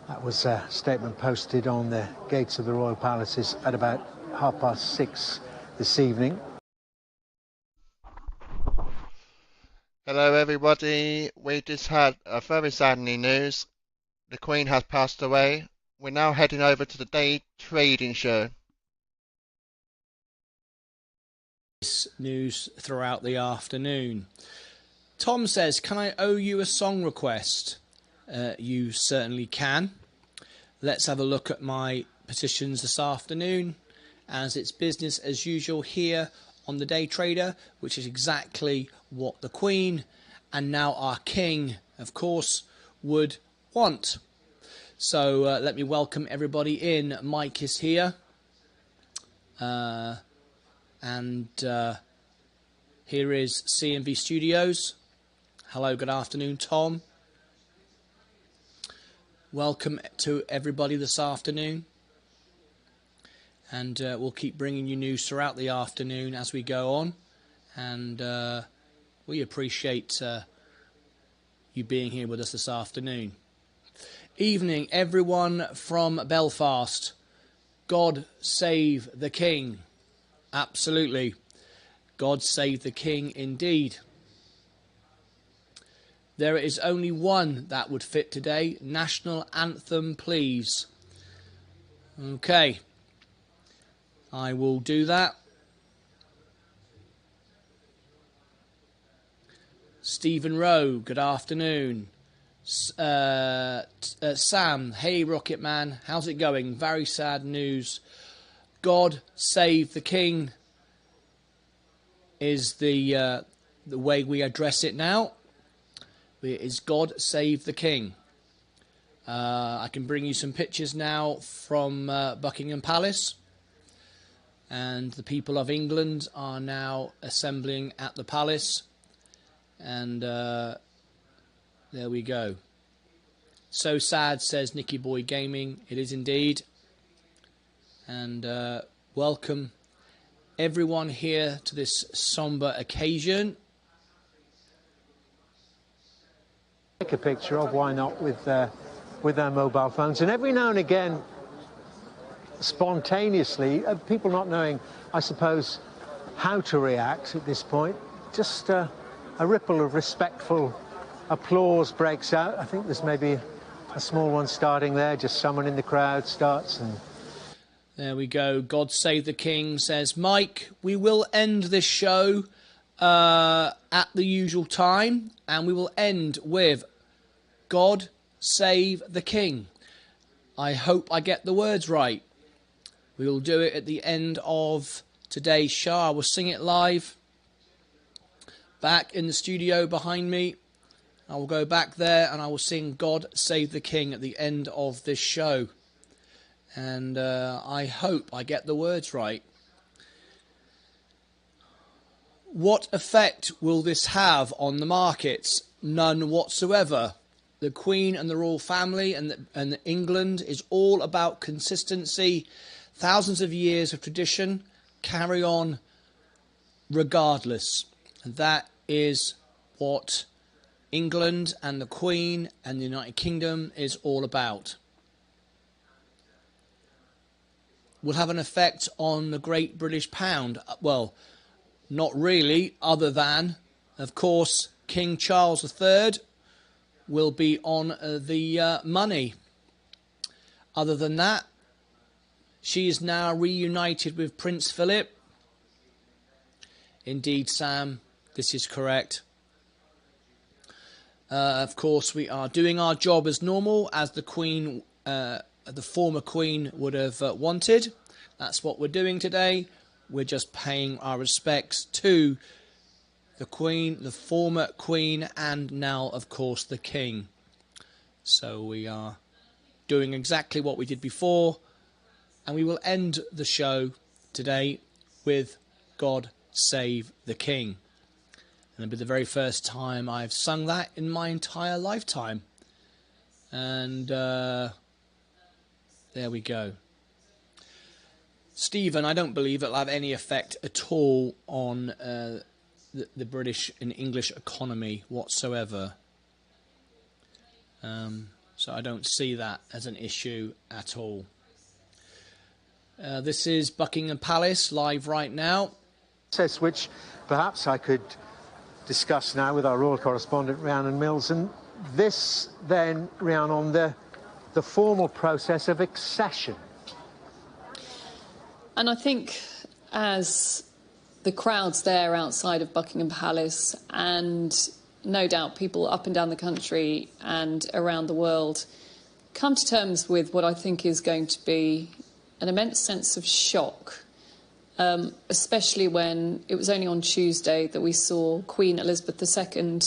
That was a statement posted on the gates of the Royal Palaces at about 6:30 this evening. Hello everybody, we just had a very saddening news. The Queen has passed away. We're now heading over to the day trading show. News throughout the afternoon. Tom says, can I owe you a song request? You certainly can. Let's have a look at my petitions this afternoon, as it's business as usual here on the Day Trader, which is exactly what the Queen and now our King, of course, would want. So let me welcome everybody in. Mike is here. And here is CMV Studios. Hello, good afternoon, Tom. Welcome to everybody this afternoon. And we'll keep bringing you news throughout the afternoon as we go on. And we appreciate you being here with us this afternoon. Evening, everyone from Belfast. God save the King. Absolutely. God save the King indeed. There is only one that would fit today. National anthem, please. Okay. I will do that. Stephen Rowe, good afternoon. Sam, hey Rocket Man, how's it going? Very sad news. God save the King is the way we address it now. It is God save the King. I can bring you some pictures now from Buckingham Palace. And the people of England are now assembling at the palace. And there we go. So sad, says Nickyboy Gaming. It is indeed. And welcome everyone here to this sombre occasion. Take a picture of, why not, with their mobile phones. And every now and again, spontaneously, people not knowing, I suppose, how to react at this point, just a ripple of respectful applause breaks out. I think there's maybe a small one starting there, just someone in the crowd starts and... There we go. God save the King, says Mike. We will end this show at the usual time, and we will end with God save the King. I hope I get the words right. We will do it at the end of today's show. I will sing it live. Back in the studio behind me. I will go back there and I will sing God Save the King at the end of this show. And I hope I get the words right. What effect will this have on the markets? None whatsoever. The Queen and the royal family and England is all about consistency. Thousands of years of tradition carry on regardless. And that is what England and the Queen and the United Kingdom is all about. Will have an effect on the Great British Pound. Well, not really, other than, of course, King Charles III will be on the money. Other than that, she is now reunited with Prince Philip. Indeed, Sam, this is correct. Of course, we are doing our job as normal, as the Queen, the former Queen would have wanted. That's what we're doing today. We're just paying our respects to the Queen, the former Queen, and now, of course, the King. So we are doing exactly what we did before. And we will end the show today with God Save the King. And it'll be the very first time I've sung that in my entire lifetime. And there we go. Stephen, I don't believe it'll have any effect at all on the British and English economy whatsoever. So I don't see that as an issue at all. This is Buckingham Palace live right now. Which perhaps I could discuss now with our royal correspondent Rhiannon Mills, and this then, Rhiannon, on the formal process of accession. And I think as the crowds there outside of Buckingham Palace, and no doubt people up and down the country and around the world, come to terms with what I think is going to be an immense sense of shock, especially when it was only on Tuesday that we saw Queen Elizabeth II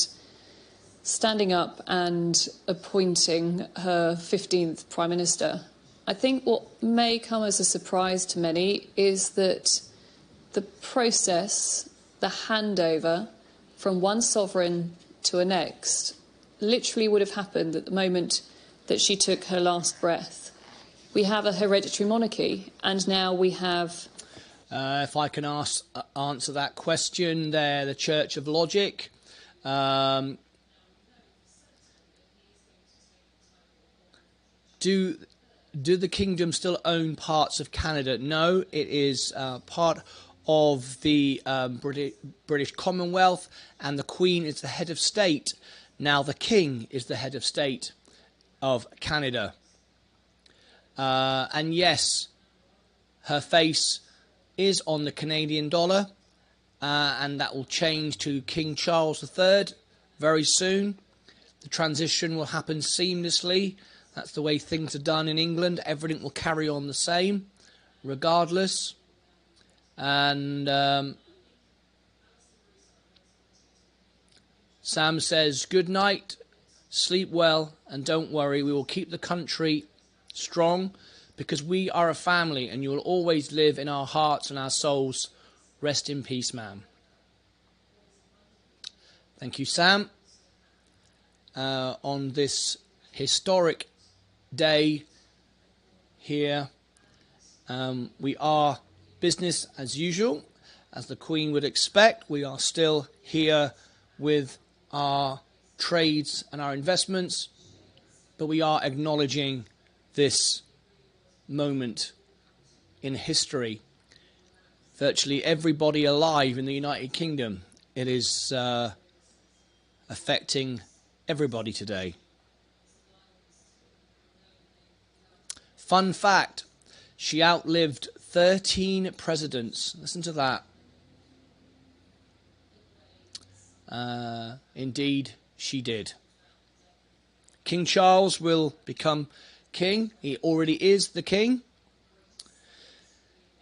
standing up and appointing her 15th Prime Minister. I think what may come as a surprise to many is that the process, the handover from one sovereign to a next, literally would have happened at the moment that she took her last breath. We have a hereditary monarchy, and now we have... If I can answer that question there, the Church of Logic. Do the kingdom still own parts of Canada? No, it is part of the British Commonwealth, and the Queen is the head of state. Now the King is the head of state of Canada. And yes, her face is on the Canadian dollar, and that will change to King Charles III very soon. The transition will happen seamlessly. That's the way things are done in England. Everything will carry on the same, regardless. And Sam says, good night, sleep well, and don't worry. We will keep the country strong, because we are a family, and you will always live in our hearts and our souls. Rest in peace, ma'am. Thank you, Sam. On this historic day here, we are business as usual, as the Queen would expect. We are still here with our trades and our investments, but we are acknowledging this moment in history. Virtually everybody alive in the United Kingdom, it is affecting everybody today. Fun fact, she outlived 13 presidents. Listen to that. Indeed, she did. King Charles will become king. He already is the king.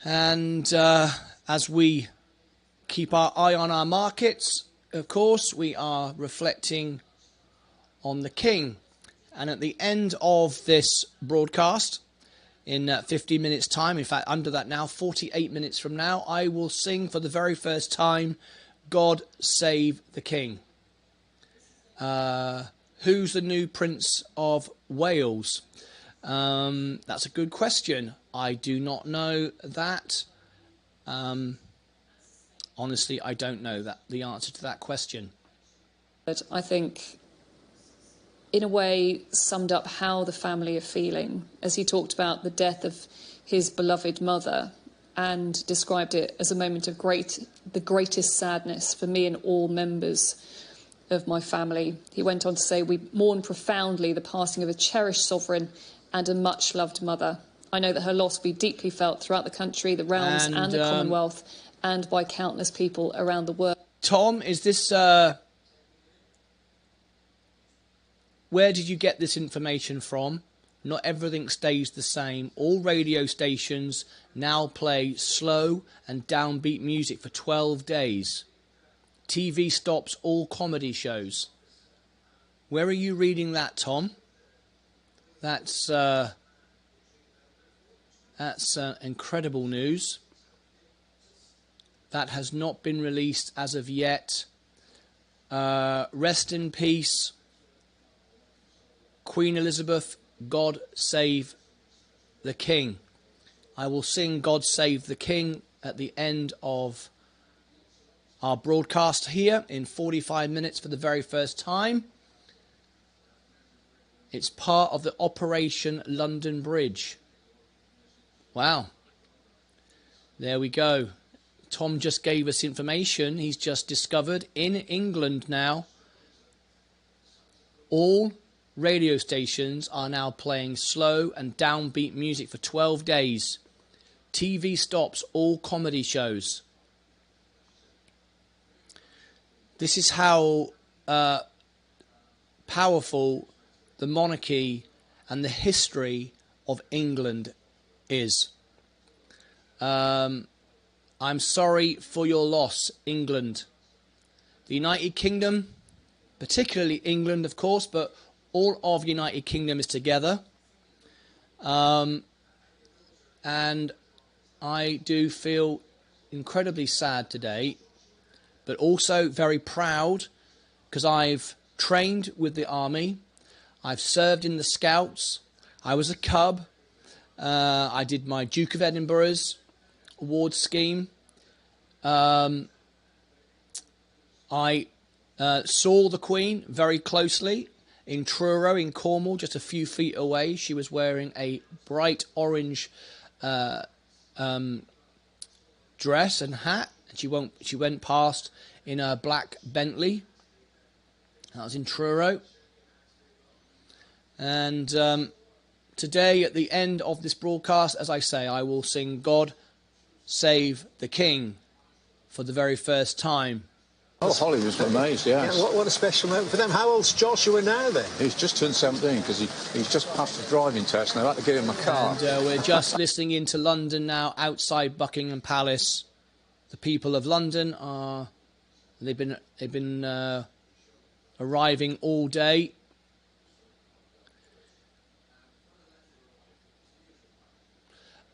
And as we keep our eye on our markets, of course, we are reflecting on the king. And at the end of this broadcast, in 15 minutes' time, in fact, under that now, 48 minutes from now, I will sing for the very first time, God Save the King. Who's the new Prince of Wales? That's a good question. I do not know that. Honestly, I don't know the answer to that question. But I think, in a way, summed up how the family are feeling, as he talked about the death of his beloved mother and described it as a moment of the greatest sadness for me and all members of my family. He went on to say, we mourn profoundly the passing of a cherished sovereign and a much-loved mother. I know that her loss will be deeply felt throughout the country, the realms and the Commonwealth, and by countless people around the world. Tom, is this... where did you get this information from? Not everything stays the same. All radio stations now play slow and downbeat music for 12 days. TV stops all comedy shows. Where are you reading that, Tom? That's incredible news. That has not been released as of yet. Rest in peace, Queen Elizabeth. God Save the King. I will sing God Save the King at the end of our broadcast here in 45 minutes for the very first time. It's part of the Operation London Bridge. Wow. There we go. Tom just gave us information. He's just discovered in England now, all radio stations are now playing slow and downbeat music for 12 days. TV stops all comedy shows. This is how powerful the monarchy and the history of England is. I'm sorry for your loss, England. The United Kingdom, particularly England, of course, but all of the United Kingdom is together. And I do feel incredibly sad today, but also very proud because I've trained with the army. I've served in the Scouts. I was a cub. I did my Duke of Edinburgh's award scheme. I saw the Queen very closely in Truro in Cornwall, just a few feet away. She was wearing a bright orange dress and hat, and she went past in a black Bentley. That was in Truro. And today, at the end of this broadcast, as I say, I will sing God Save the King for the very first time. Oh, Holly was amazed, yes. Yeah, what a special moment for them. How old's Joshua now, then? He's just turned 17 because he's just passed the driving test and they had to give him a car. And we're just listening into London now, outside Buckingham Palace. The people of London are... They've been arriving all day.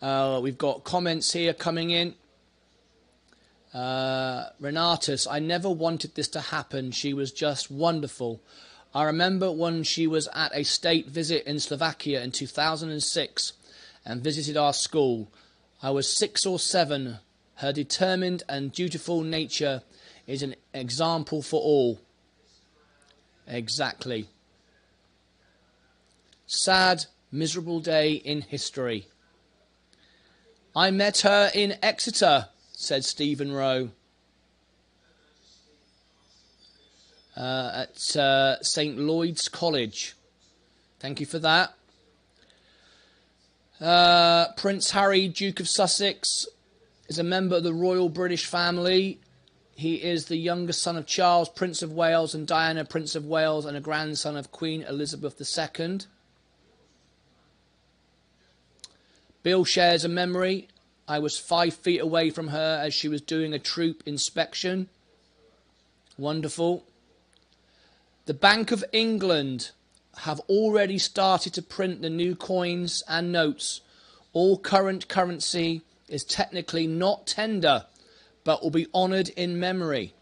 We've got comments here coming in. Renatus, I never wanted this to happen. She was just wonderful. I remember when she was at a state visit in Slovakia in 2006 and visited our school. I was 6 or 7. Her determined and dutiful nature is an example for all. Exactly. Sad, miserable day in history. I met her in Exeter, said Stephen Rowe, at St. Lloyd's College. Thank you for that. Prince Harry, Duke of Sussex, is a member of the royal British family. He is the youngest son of Charles, Prince of Wales, and Diana, Prince of Wales, and a grandson of Queen Elizabeth II. Bill shares a memory. I was 5 feet away from her as she was doing a troop inspection. Wonderful. The Bank of England have already started to print the new coins and notes. All current currency is technically not tender, but will be honoured in memory.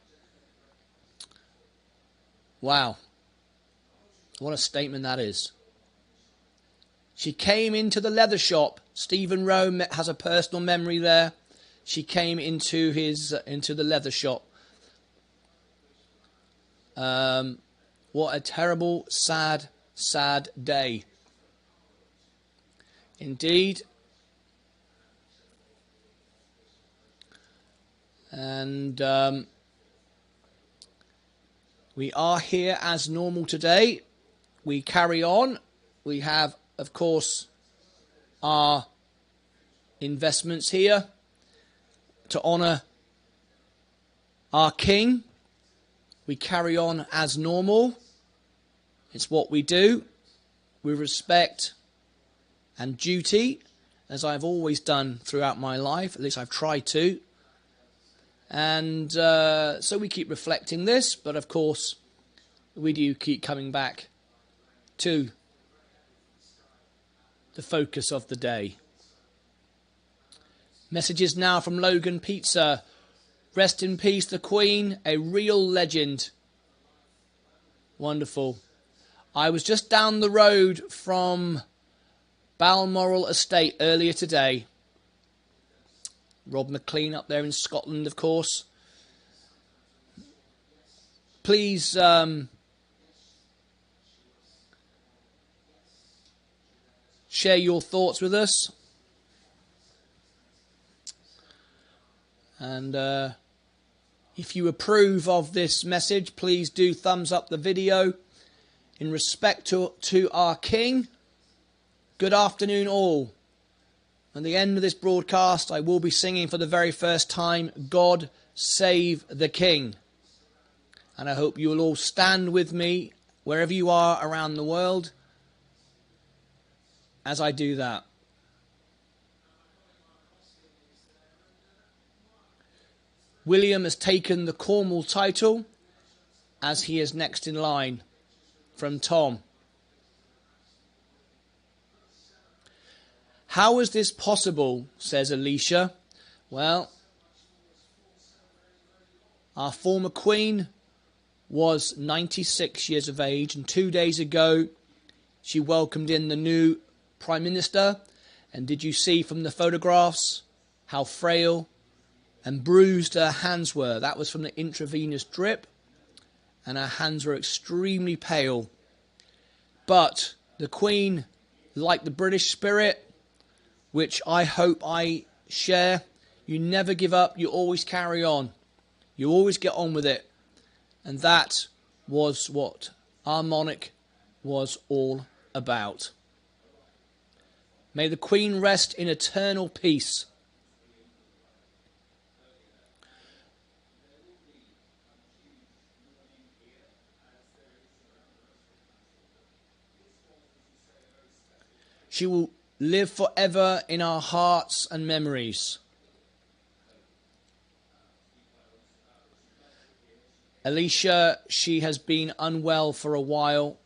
Wow. What a statement that is. She came into the leather shop. Stephen Rowe has a personal memory there. She came into the leather shop. What a terrible, sad, sad day. Indeed. And we are here as normal today. We carry on. We have, of course, our investments here to honour our King. We carry on as normal. It's what we do with respect and duty, as I've always done throughout my life. At least I've tried to. And so we keep reflecting this, but of course we do keep coming back to the focus of the day. Messages now from Logan Pizza. Rest in peace, the Queen, a real legend. Wonderful. I was just down the road from Balmoral Estate earlier today. Rob McLean up there in Scotland, of course. Please share your thoughts with us. And if you approve of this message, please do thumbs up the video. In respect to our King, good afternoon all. At the end of this broadcast, I will be singing for the very first time, God Save the King. And I hope you will all stand with me, wherever you are around the world, as I do that. William has taken the Cornwall title, as he is next in line from Tom. How is this possible, says Alicia. Well, our former Queen was 96 years of age, and 2 days ago she welcomed in the new Prime Minister. And did you see from the photographs how frail and bruised her hands were? That was from the intravenous drip, and her hands were extremely pale. But the Queen, like the British spirit, which I hope I share, you never give up, you always carry on. You always get on with it. And that was what our monarch was all about. May the Queen rest in eternal peace. She will live forever in our hearts and memories. Alicia, she has been unwell for a while.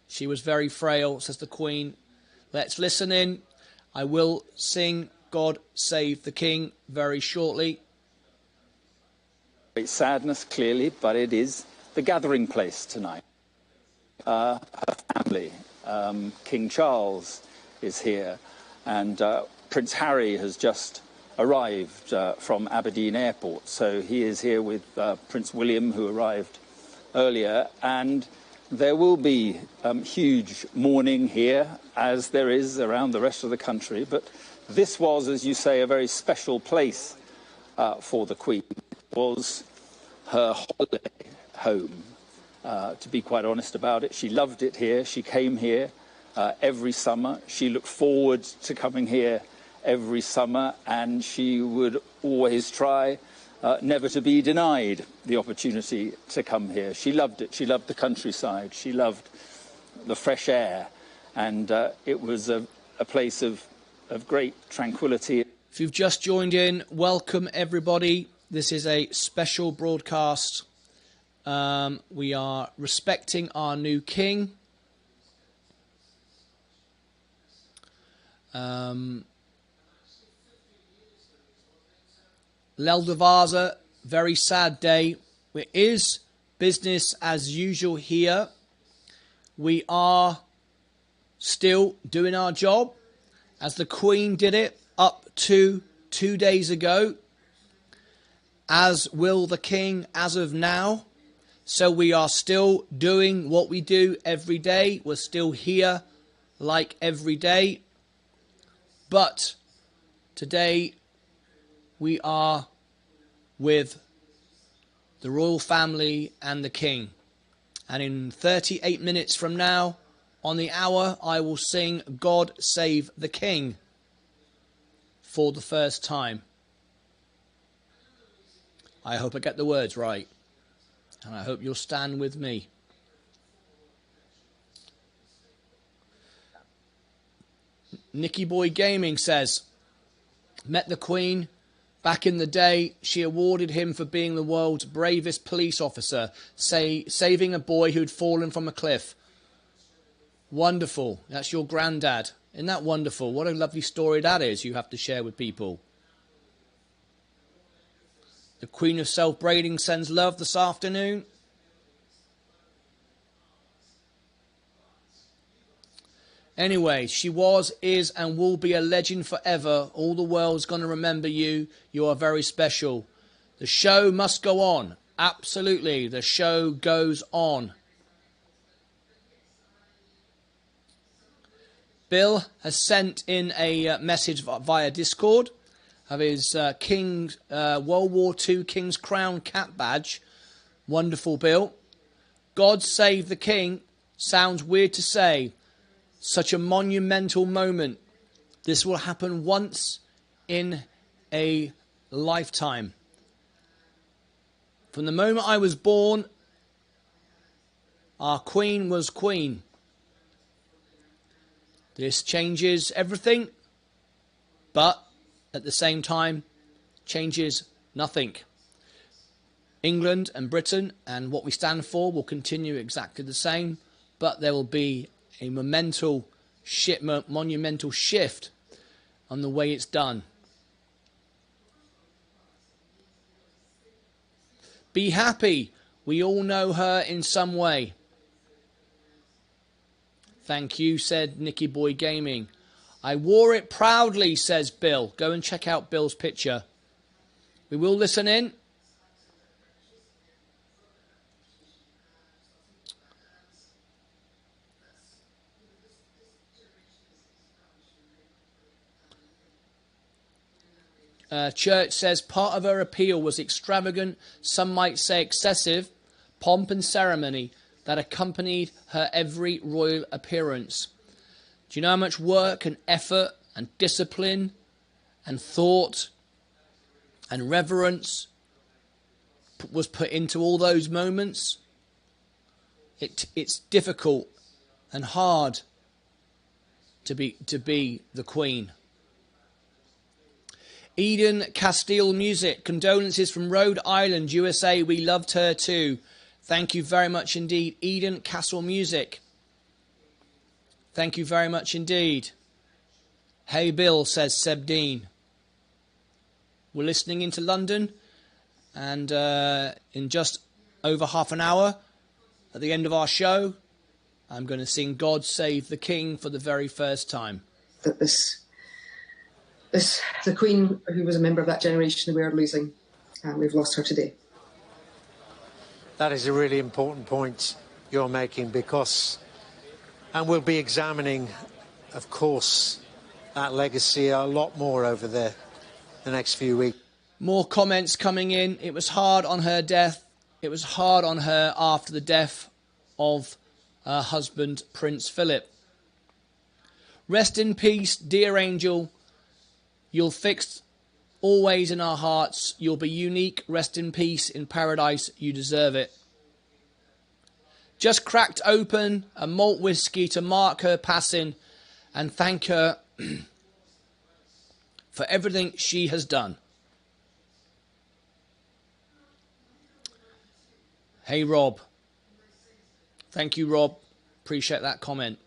She was very frail, says the Queen. Let's listen in. I will sing God Save the King very shortly. Great sadness, clearly, but it is the gathering place tonight. Her family, King Charles is here, and Prince Harry has just arrived from Aberdeen Airport, so he is here with Prince William, who arrived earlier, and there will be huge mourning here, as there is around the rest of the country, but this was, as you say, a very special place for the Queen. It was her holiday home, to be quite honest about it. She loved it here. She came here every summer. She looked forward to coming here every summer, and she would always try never to be denied the opportunity to come here. She loved it. She loved the countryside. She loved the fresh air, and it was a place of great tranquility. If you've just joined in, welcome everybody. This is a special broadcast. We are respecting our new king. Leldavaza, very sad day. It is business as usual here. We are still doing our job as the Queen did it up to 2 days ago, as will the King as of now. So we are still doing what we do every day. We're still here like every day. But today we are with the royal family and the King. And in 38 minutes from now, on the hour, I will sing God Save the King for the first time. I hope I get the words right. And I hope you'll stand with me. Nickyboy Gaming says, met the Queen back in the day. She awarded him for being the world's bravest police officer, saving a boy who'd fallen from a cliff. Wonderful. That's your granddad. Isn't that wonderful? What a lovely story that is you have to share with people. The Queen of Self-Braiding sends love this afternoon. Anyway, she was, is, and will be a legend forever. All the world's going to remember you. You are very special. The show must go on. Absolutely, the show goes on. Bill has sent in a message via Discord of his World War II King's Crown cap badge. Wonderful, Bill. God save the King. Sounds weird to say. Such a monumental moment. This will happen once in a lifetime. From the moment I was born, our Queen was Queen. This changes everything, but at the same time, changes nothing. England and Britain and what we stand for will continue exactly the same, but there will be a monumental shift on the way it's done. Be happy. We all know her in some way. Thank you, said Nickyboy Gaming. I wore it proudly, says Bill. Go and check out Bill's picture. We will listen in. Church says part of her appeal was extravagant, some might say excessive, pomp and ceremony that accompanied her every royal appearance. Do you know how much work and effort and discipline and thought and reverence was put into all those moments? It's difficult and hard to be the Queen. Eden Castile Music, condolences from Rhode Island, USA. We loved her too. Thank you very much indeed. Eden Castle Music. Thank you very much indeed. Hey Bill, says Seb Dean. We're listening into London, and in just over half an hour, at the end of our show, I'm going to sing God Save the King for the very first time. That the Queen, who was a member of that generation, we are losing, and we've lost her today. That is a really important point you're making, because, and we'll be examining, of course, that legacy a lot more over the next few weeks. More comments coming in. It was hard on her death. It was hard on her after the death of her husband, Prince Philip. Rest in peace, dear angel. You'll fix always in our hearts. You'll be unique. Rest in peace in paradise. You deserve it. Just cracked open a malt whiskey to mark her passing and thank her for everything she has done. Hey, Rob. Thank you, Rob. Appreciate that comment.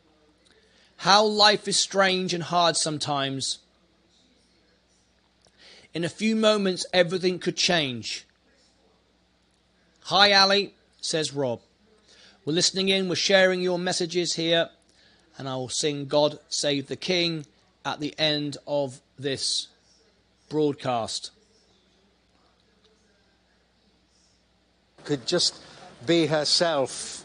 How life is strange and hard sometimes. In a few moments, everything could change. Hi, Ali, says Rob. We're listening in, we're sharing your messages here, and I will sing God Save the King at the end of this broadcast. Could just be herself.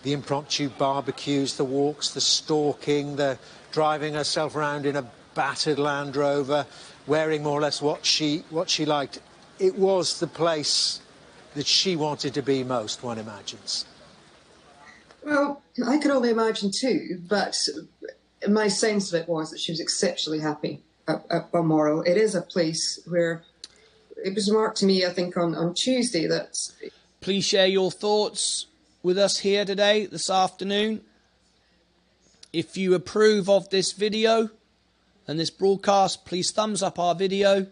The impromptu barbecues, the walks, the stalking, the driving herself around in a battered Land Rover, wearing more or less what she liked. It was the place that she wanted to be most, one imagines. Well, I could only imagine too, but my sense of it was that she was exceptionally happy at Balmoral. It is a place where it was remarked to me, I think, on Tuesday that... Please share your thoughts with us here today, this afternoon. If you approve of this video and this broadcast, please thumbs up our video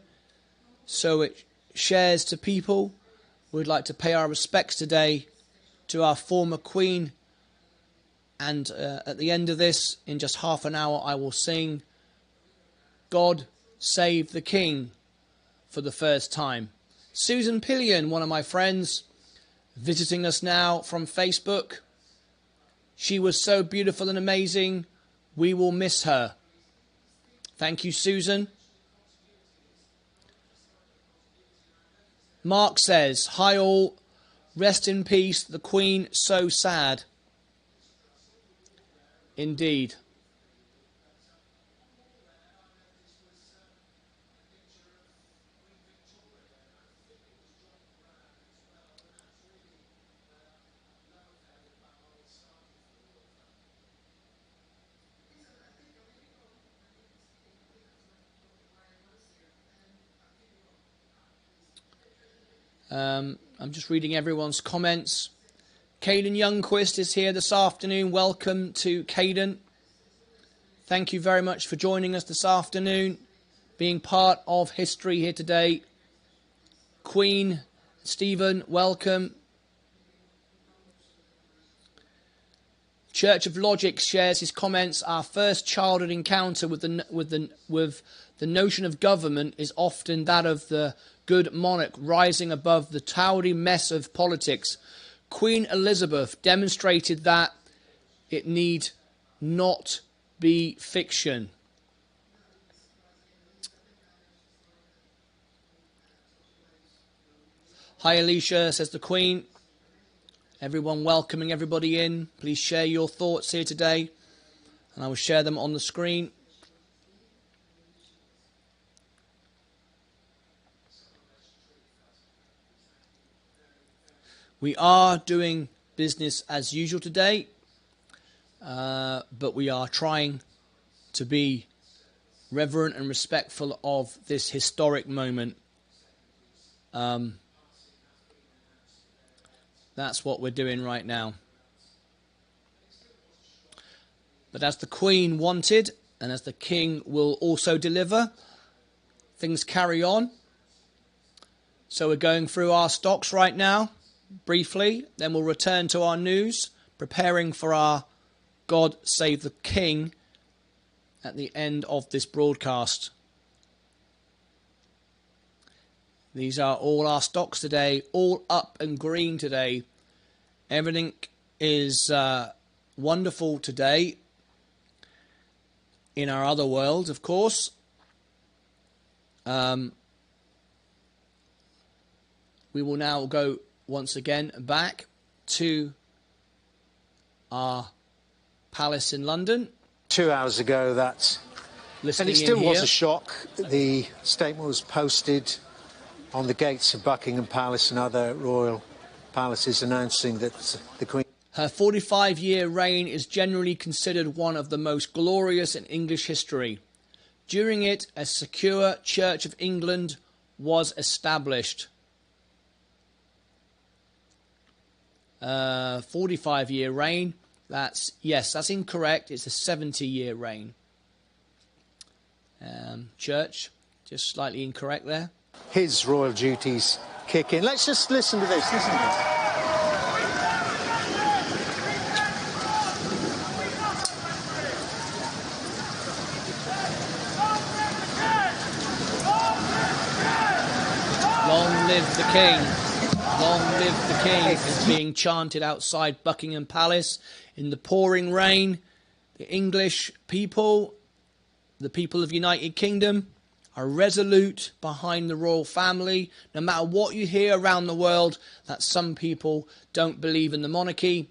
so it shares to people. We'd like to pay our respects today to our former Queen. And at the end of this, in just half an hour, I will sing God Save the King for the first time. Susan Pillion, one of my friends, visiting us now from Facebook. She was so beautiful and amazing. We will miss her. Thank you, Susan. Mark says, hi all, rest in peace, the Queen, so sad. Indeed. I'm just reading everyone's comments. Caden Youngquist is here this afternoon. Welcome to Caden. Thank you very much for joining us this afternoon, being part of history here today. Queen Stephen, welcome. Church of Logic shares his comments. Our first childhood encounter with the notion of government is often that of the good monarch rising above the tawdry mess of politics. Queen Elizabeth demonstrated that it need not be fiction. Hi Alicia, says the Queen. Everyone welcoming everybody in. Please share your thoughts here today, and I will share them on the screen. We are doing business as usual today, but we are trying to be reverent and respectful of this historic moment. That's what we're doing right now. But as the Queen wanted, and as the King will also deliver, things carry on. So we're going through our stocks right now, briefly. Then we'll return to our news, preparing for our God Save the King at the end of this broadcast. These are all our stocks today, all up and green today. Everything is wonderful today in our other world, of course. We will now go once again back to our palace in London. 2 hours ago, and it still was a shock. The statement was posted on the gates of Buckingham Palace and other royal palaces announcing that the Queen... Her 45-year reign is generally considered one of the most glorious in English history. During it, a secure Church of England was established. 45-year reign. That's incorrect. It's a 70-year reign. Church, just slightly incorrect there. His royal duties kick in. Let's just listen to this. Listen to this. Long live the King. Long live the King is being chanted outside Buckingham Palace in the pouring rain. The English people, the people of the United Kingdom, are resolute behind the royal family, no matter what you hear around the world that some people don't believe in the monarchy.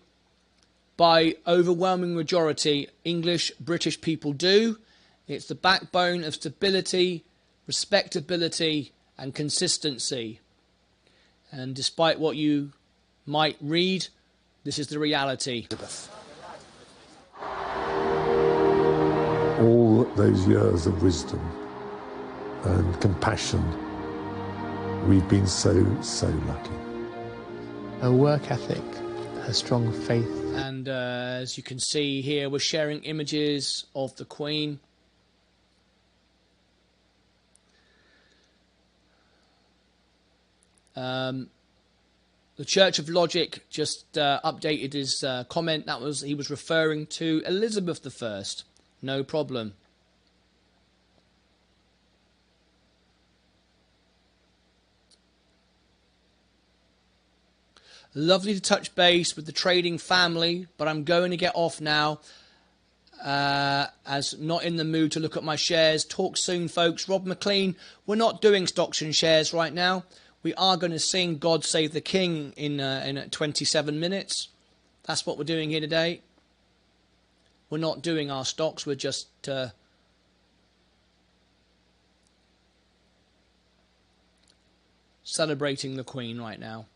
By overwhelming majority, British people do. It's the backbone of stability, respectability and consistency. And despite what you might read, this is the reality. All those years of wisdom and compassion, we've been so lucky. Her work ethic, her strong faith. And as you can see here, we're sharing images of the Queen. The Church of Logic just updated his comment. He was referring to Elizabeth I. No problem. Lovely to touch base with the trading family, but I'm going to get off now as not in the mood to look at my shares. Talk soon, folks. Rob McLean, we're not doing stocks and shares right now. We are going to sing God Save the King in 27 minutes. That's what we're doing here today. We're not doing our stocks. We're just celebrating the Queen right now.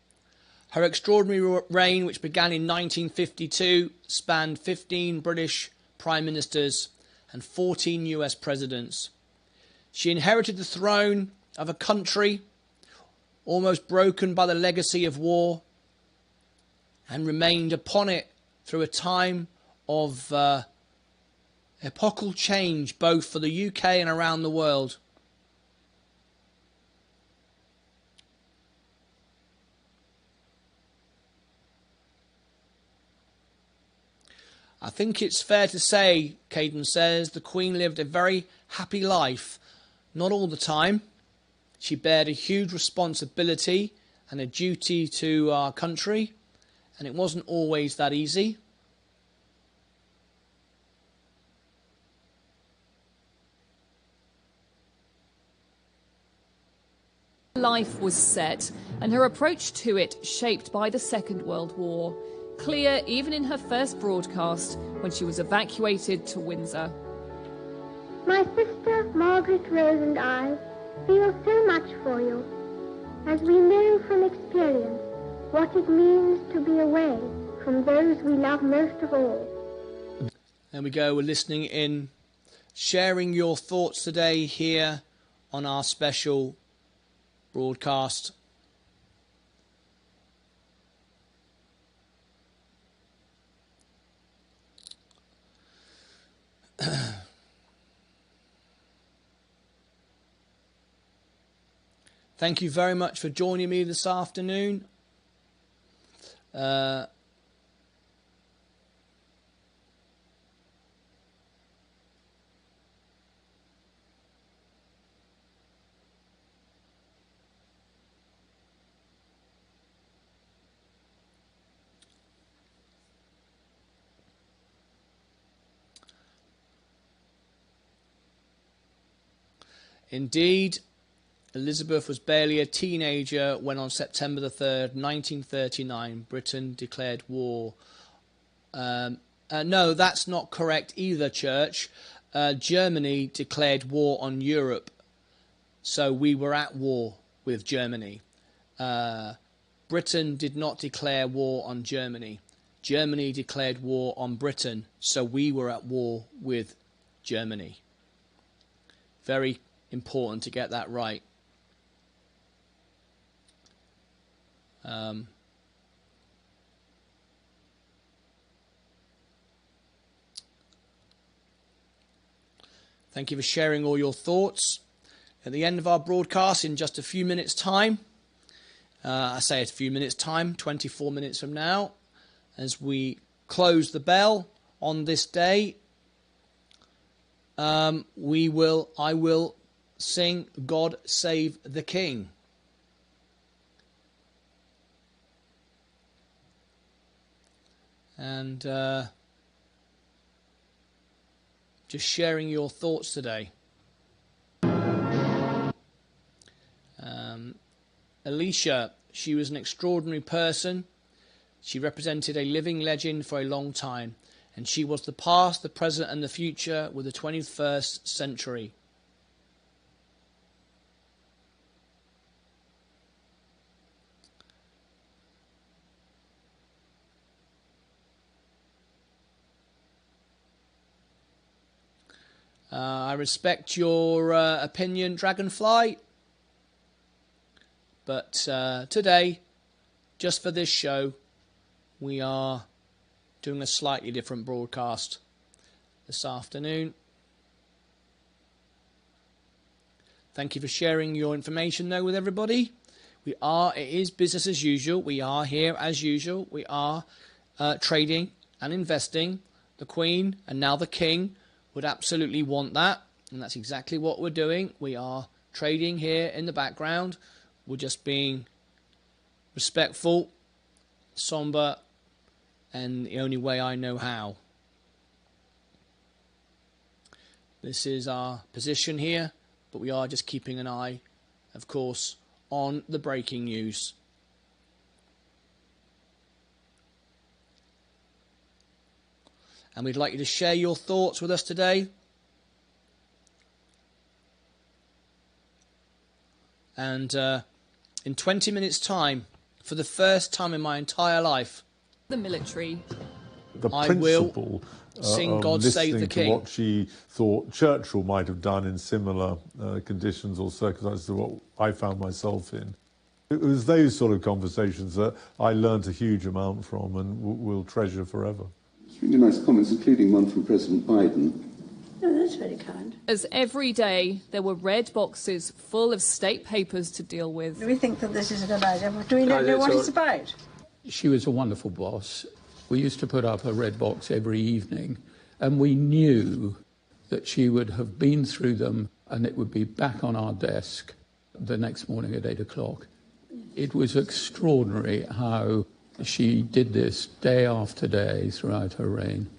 Her extraordinary reign, which began in 1952, spanned 15 British prime ministers and 14 US presidents. She inherited the throne of a country almost broken by the legacy of war, and remained upon it through a time of epochal change, both for the UK and around the world. I think it's fair to say, Caden says, the Queen lived a very happy life. Not all the time. She bared a huge responsibility and a duty to our country, and it wasn't always that easy. Life was set, and her approach to it shaped by the Second World War. Clear even in her first broadcast when she was evacuated to Windsor. My sister Margaret Rose and I feel so much for you, as we know from experience what it means to be away from those we love most of all. There we go, we're listening in, sharing your thoughts today here on our special broadcast. Thank you very much for joining me this afternoon. Indeed, Elizabeth was barely a teenager when on September the 3rd, 1939, Britain declared war. No, that's not correct either, Church. Germany declared war on Europe, so we were at war with Germany. Britain did not declare war on Germany. Germany declared war on Britain, so we were at war with Germany. Very important to get that right. Thank you for sharing all your thoughts. At the end of our broadcast, in just a few minutes' time, I say a few minutes' time, 24 minutes from now, as we close the bell on this day, I will sing God Save the King. And just sharing your thoughts today. Alicia, she was an extraordinary person. She represented a living legend for a long time, and she was the past, the present and the future with the 21st century. I respect your opinion, Dragonfly. But today, just for this show, we are doing a slightly different broadcast this afternoon. Thank you for sharing your information, though, with everybody. It is business as usual. We are here as usual. We are trading and investing. The Queen and now the King would absolutely want that, and that's exactly what we're doing. We are trading here in the background. We're just being respectful, somber, and the only way I know how. This is our position here, but we are just keeping an eye, of course, on the breaking news. And we'd like you to share your thoughts with us today. And in 20 minutes' time, for the first time in my entire life, the military, I will sing God Save the King. To what she thought Churchill might have done in similar conditions or circumstances to what I found myself in. It was those sort of conversations that I learnt a huge amount from and will treasure forever. Really nice comments, including one from President Biden. Oh, that's very kind. As every day, there were red boxes full of state papers to deal with. Do we think that this is a good idea? Do we not know what it's about? She was a wonderful boss. We used to put up a red box every evening, and we knew that she would have been through them and it would be back on our desk the next morning at 8 o'clock. It was extraordinary how she did this day after day throughout her reign.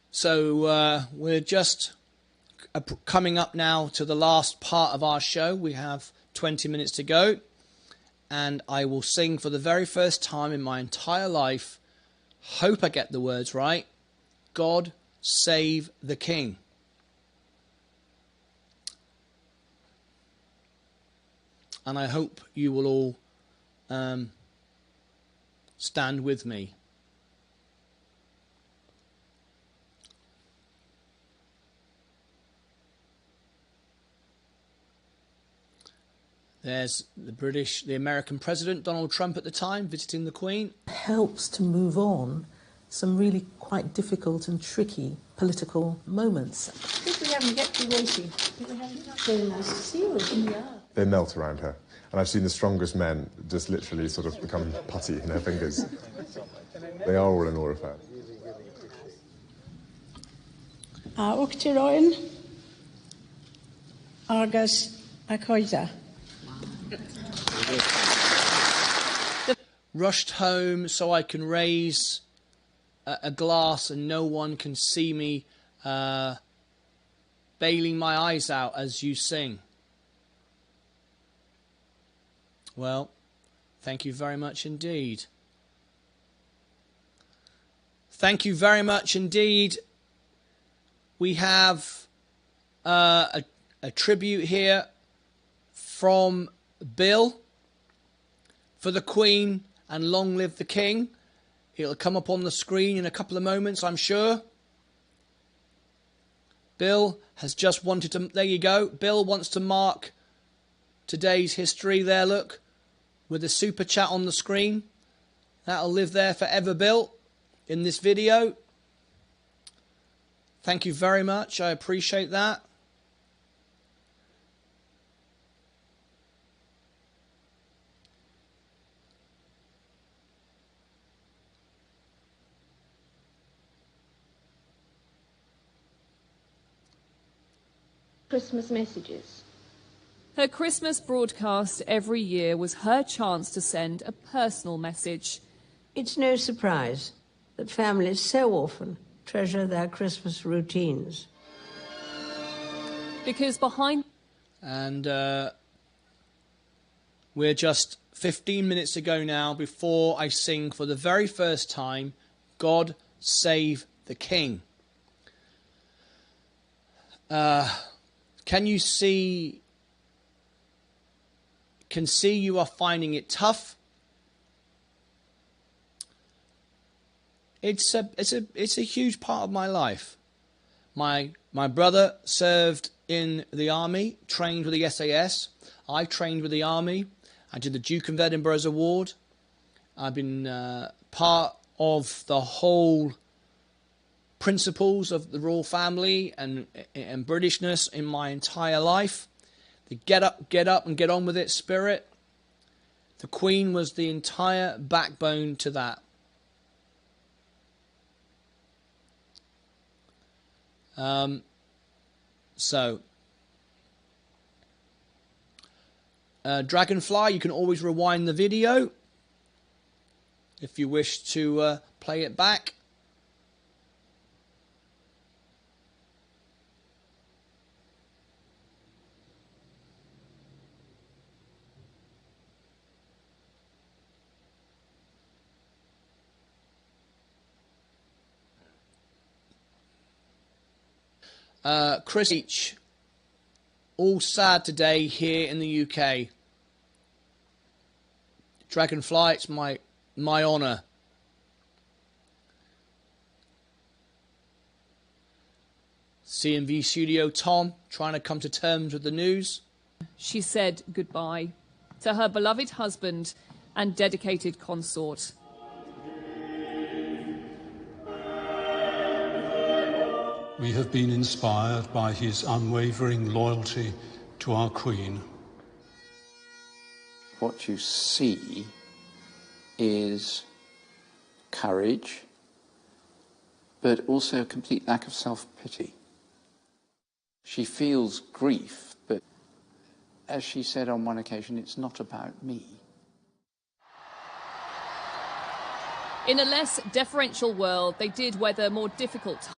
So we're just coming up now to the last part of our show. We have 20 minutes to go. And I will sing for the very first time in my entire life, hope I get the words right, God Save the King. And I hope you will all stand with me. There's the American President, Donald Trump at the time, visiting the Queen. Helps to move on some really quite difficult and tricky political moments. I think we haven't get to waiting. Very nice to see you. Yeah. They melt around her. And I've seen the strongest men just literally sort of become putty in her fingers. They are all in awe of her. Uachtaráin agus a coide. Rushed home so I can raise a glass and no one can see me bailing my eyes out as you sing. Well, thank you very much indeed. Thank you very much indeed. We have a tribute here from Bill for the Queen and long live the King. It'll come up on the screen in a couple of moments, I'm sure. Bill has just wanted to... There you go. Bill wants to mark today's history there, look, with a super chat on the screen. That'll live there forever, Bill, in this video. Thank you very much. I appreciate that. Christmas messages. Her Christmas broadcast every year was her chance to send a personal message. It's no surprise that families so often treasure their Christmas routines. Because behind... And we're just 15 minutes to go now before I sing for the very first time, God Save the King. Can you see... Can see you are finding it tough. It's a huge part of my life. My brother served in the army, trained with the SAS. I trained with the army. I did the Duke of Edinburgh's award. I've been part of the whole principles of the royal family and Britishness in my entire life. The get up and get on with it spirit. The Queen was the entire backbone to that. Dragonfly, you can always rewind the video if you wish to play it back. Chris H. All sad today here in the UK. Dragonfly, it's my honour. CMV Studio Tom, trying to come to terms with the news. she said goodbye to her beloved husband and dedicated consort. We have been inspired by his unwavering loyalty to our Queen. What you see is courage, but also a complete lack of self-pity. She feels grief, but as she said on one occasion, it's not about me. In a less deferential world, they did weather more difficult times.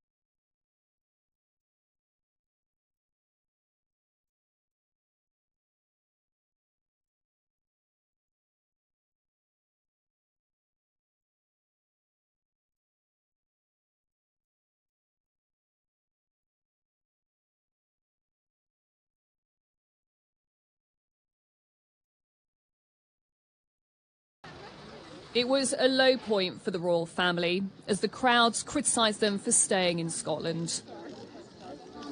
It was a low point for the royal family as the crowds criticised them for staying in Scotland.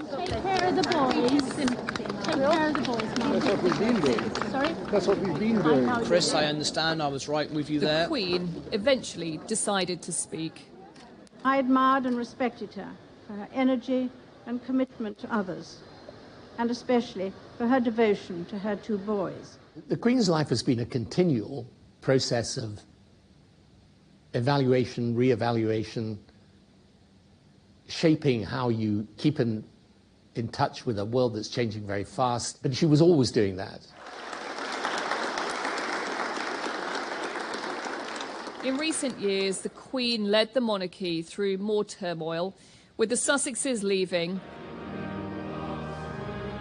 Take care of the boys. Take care of the boys, Mum. That's what we've been doing. Sorry? That's what we've been doing. Chris, I understand. I was right with you there. The Queen eventually decided to speak. I admired and respected her for her energy and commitment to others, and especially for her devotion to her two boys. The Queen's life has been a continual process of evaluation, re-evaluation, shaping how you keep in touch with a world that's changing very fast. But she was always doing that. In recent years, the Queen led the monarchy through more turmoil, with the Sussexes leaving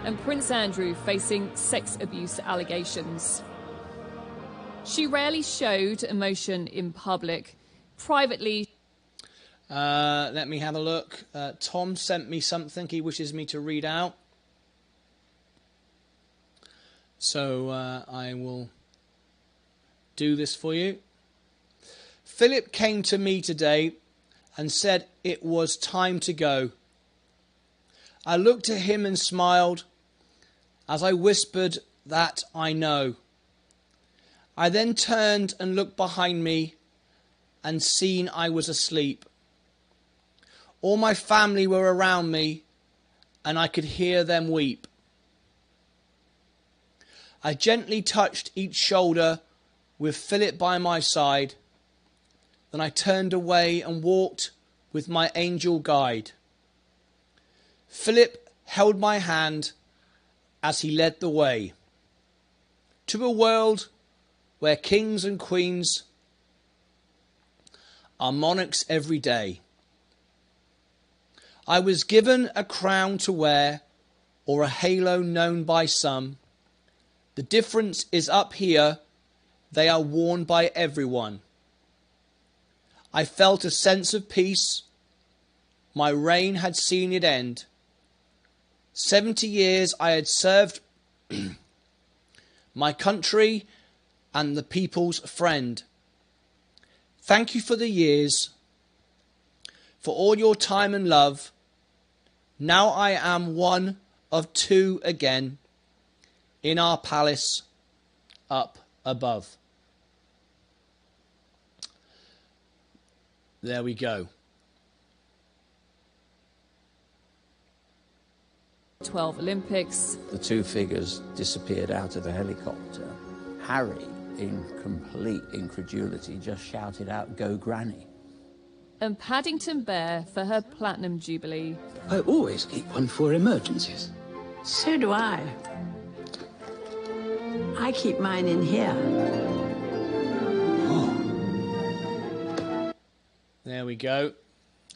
and Prince Andrew facing sex abuse allegations. She rarely showed emotion in public. Privately, let me have a look. Tom sent me something he wishes me to read out. So I will do this for you. Philip came to me today and said it was time to go. I looked at him and smiled as I whispered that I know. I then turned and looked behind me and seen I was asleep. All my family were around me and I could hear them weep. I gently touched each shoulder with Philip by my side. Then I turned away and walked with my angel guide. Philip held my hand as he led the way to a world where kings and queens are monarchs every day. I was given a crown to wear, or a halo known by some. The difference is up here, they are worn by everyone. I felt a sense of peace. My reign had seen it end. 70 years I had served my country and the people's friend. Thank you for the years, for all your time and love. Now I am one of two again in our palace up above. There we go. 12 Olympics. The two figures disappeared out of the helicopter. Harry, in complete incredulity, just shouted out, "Go Granny." And Paddington Bear for her Platinum Jubilee. I always keep one for emergencies. So do I. I keep mine in here. There we go.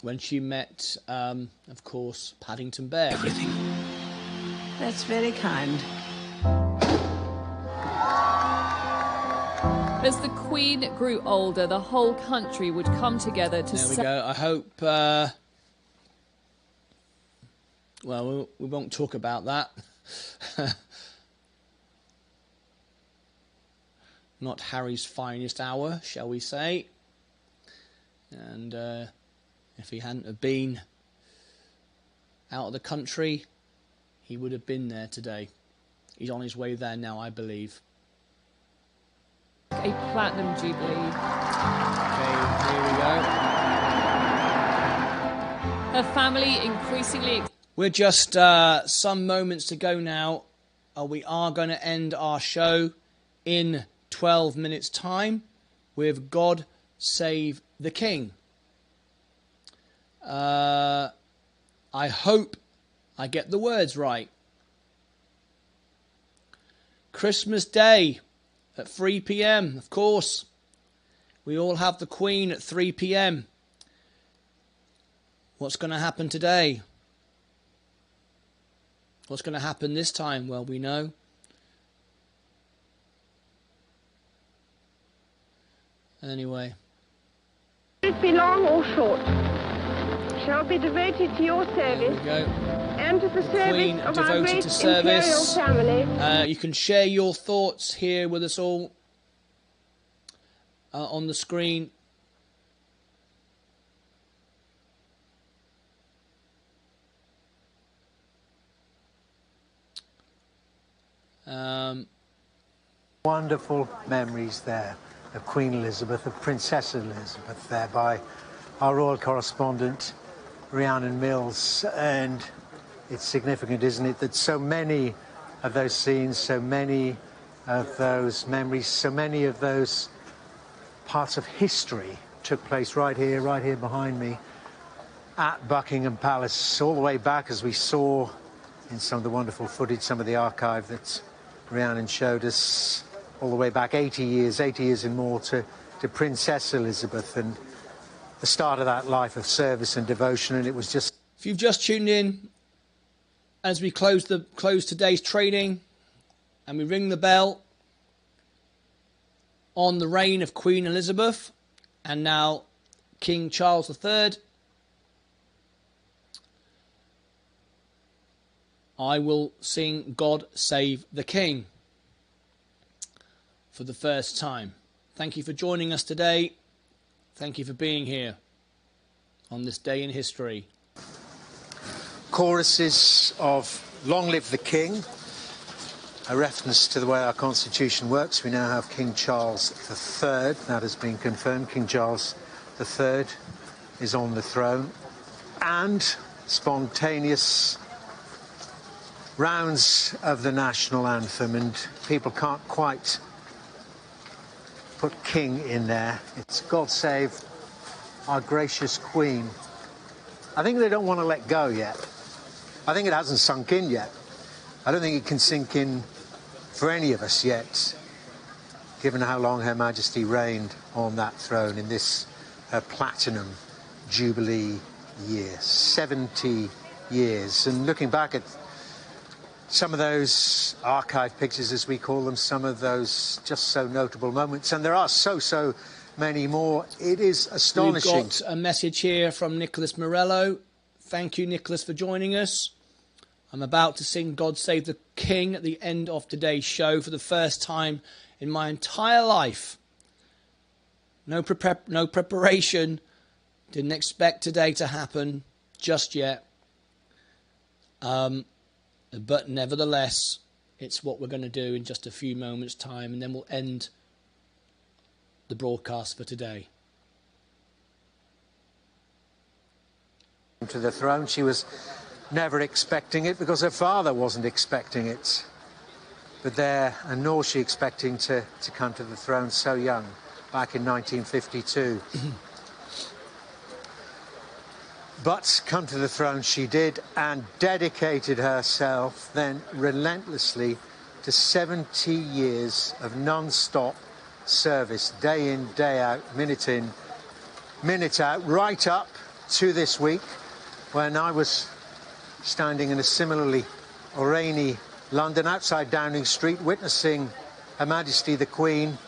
When she met, of course, Paddington Bear. Everything. That's very kind. As the Queen grew older, the whole country would come together to... There we go. I hope... well, we won't talk about that. Not Harry's finest hour, shall we say. And if he hadn't have been out of the country, he would have been there today. He's on his way there now, I believe. A platinum jubilee. Okay, here we go. Her family increasingly... We're just some moments to go now. We are going to end our show in 12 minutes' time with God Save the King. I hope I get the words right. Christmas Day at 3 p.m, of course. We all have the Queen at 3 p.m. What's going to happen today? What's going to happen this time? Well, we know. Anyway. It be long or short, shall be devoted to your service and to the service of our great imperial family. You can share your thoughts here with us all on the screen. Wonderful memories there of Queen Elizabeth, of Princess Elizabeth there by our royal correspondent Rhiannon Mills, and it's significant, isn't it, that so many of those scenes, so many of those memories, so many of those parts of history took place right here behind me at Buckingham Palace, all the way back, as we saw in some of the wonderful footage, some of the archive that Rhiannon showed us, all the way back 80 years and more to Princess Elizabeth and the start of that life of service and devotion. And it was just... If you've just tuned in, as we close today's training and we ring the bell on the reign of Queen Elizabeth and now King Charles III, I will sing God Save the King for the first time. Thank you for joining us today. Thank you for being here on this day in history. Choruses of Long Live the King, a reference to the way our constitution works. We now have King Charles III. That has been confirmed. King Charles III is on the throne. And spontaneous rounds of the national anthem, and people can't quite put King in there. It's God Save Our Gracious Queen. I think they don't want to let go yet. I think it hasn't sunk in yet. I don't think it can sink in for any of us yet, given how long Her Majesty reigned on that throne in this her Platinum Jubilee year. 70 years. And looking back at some of those archive pictures, as we call them, some of those just so notable moments, and there are so many more, it is astonishing. We've got a message here from Nicholas Morello. Thank you, Nicholas, for joining us. I'm about to sing God Save the King at the end of today's show for the first time in my entire life. No preparation. Didn't expect today to happen just yet. But nevertheless, it's what we're going to do in just a few moments' time, and then we'll end the broadcast for today. To the throne, she was never expecting it because her father wasn't expecting it. But there, and nor she expecting to come to the throne so young, back in 1952. But come to the throne she did, and dedicated herself then relentlessly to 70 years of non-stop service, day in, day out, minute in, minute out, right up to this week when I was standing in a similarly rainy London outside Downing Street, witnessing Her Majesty the Queen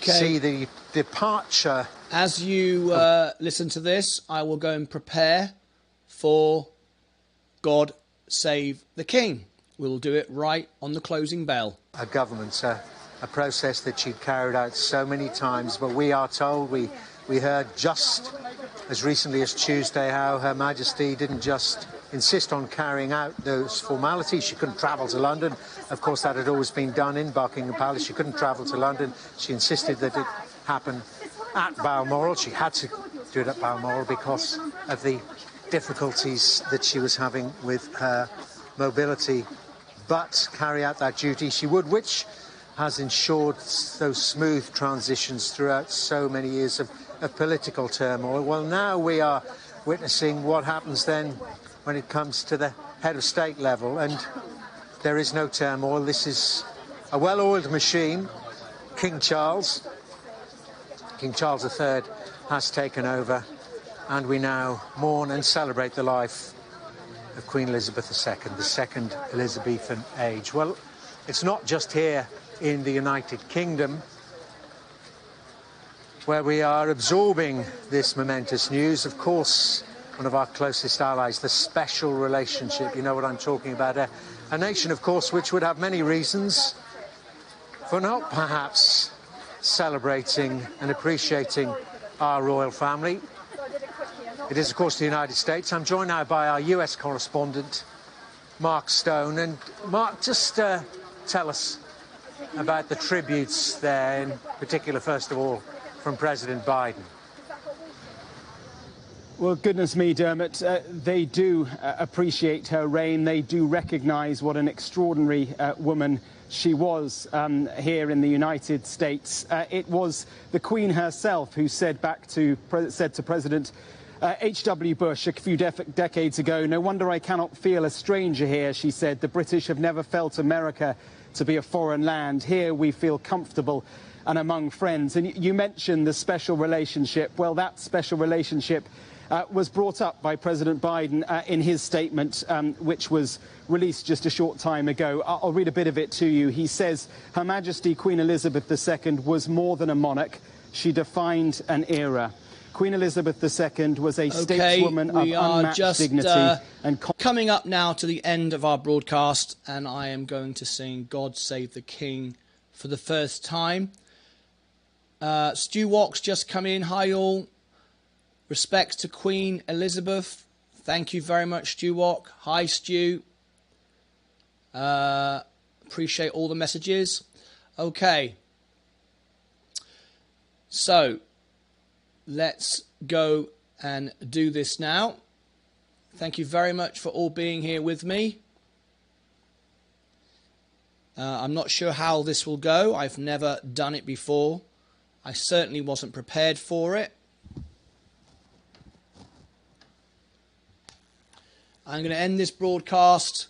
see the departure. As you listen to this, I will go and prepare for God Save the King. We'll do it right on the closing bell. A government, a process that she'd carried out so many times, but we are told, we heard just as recently as Tuesday how Her Majesty didn't just insist on carrying out those formalities. She couldn't travel to London. Of course, that had always been done in Buckingham Palace. She couldn't travel to London. She insisted that it happen at Balmoral. She had to do it at Balmoral because of the difficulties that she was having with her mobility, but carry out that duty she would, which has ensured those smooth transitions throughout so many years of political turmoil. Well, now we are witnessing what happens then when it comes to the head of state level, and there is no turmoil. This is a well-oiled machine. King Charles III has taken over, and we now mourn and celebrate the life of Queen Elizabeth II, the second Elizabethan age. Well, it's not just here in the United Kingdom where we are absorbing this momentous news. Of course, one of our closest allies, the special relationship, you know what I'm talking about, a nation, of course, which would have many reasons for not perhaps celebrating and appreciating our royal family. It is, of course, the United States. I'm joined now by our US correspondent, Mark Stone. And Mark, just tell us about the tributes there, in particular, first of all, from President Biden. Well, goodness me, Dermot, they do appreciate her reign. They do recognise what an extraordinary woman she was here in the United States. It was the Queen herself who said to President H.W. Bush a few decades ago, "No wonder I cannot feel a stranger here," she said. "The British have never felt America to be a foreign land. Here we feel comfortable and among friends." And you mentioned the special relationship. Well, that special relationship was brought up by President Biden in his statement, which was released just a short time ago. I'll read a bit of it to you. He says, "Her Majesty Queen Elizabeth II was more than a monarch. She defined an era. Queen Elizabeth II was a stateswoman of unmatched dignity and..." Coming up now to the end of our broadcast, and I am going to sing "God Save the King" for the first time. Stu Walk's just come in. Hi all. Respects to Queen Elizabeth. Thank you very much, Stu Walk. Hi, Stu. Appreciate all the messages. Okay. So, let's go and do this now. Thank you very much for all being here with me. I'm not sure how this will go. I've never done it before. I certainly wasn't prepared for it. I'm going to end this broadcast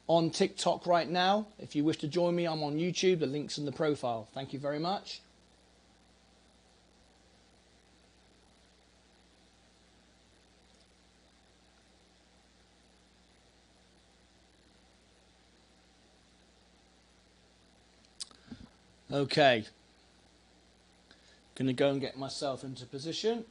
on TikTok right now. If you wish to join me, I'm on YouTube. The link's in the profile. Thank you very much. Okay. Going to go and get myself into position.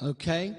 Okay.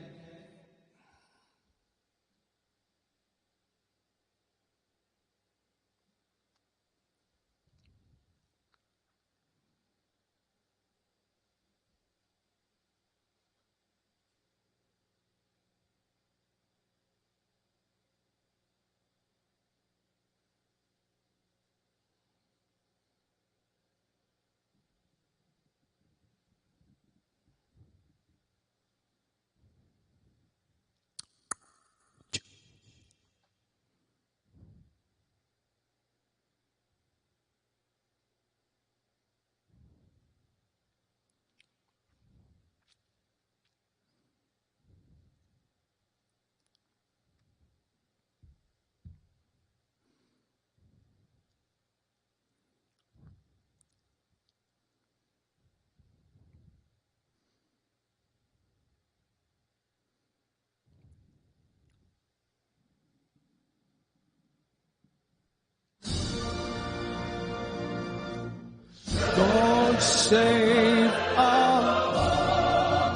save our...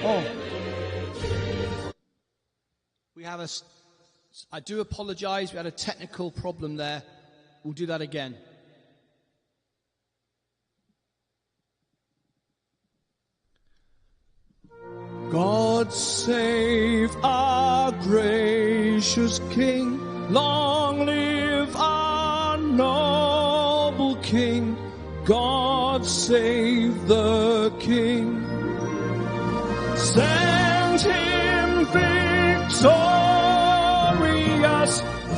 Oh. We have a... I do apologise, we had a technical problem there. We'll do that again. God save our gracious King, long live our noble King. God save the King. Send him victorious,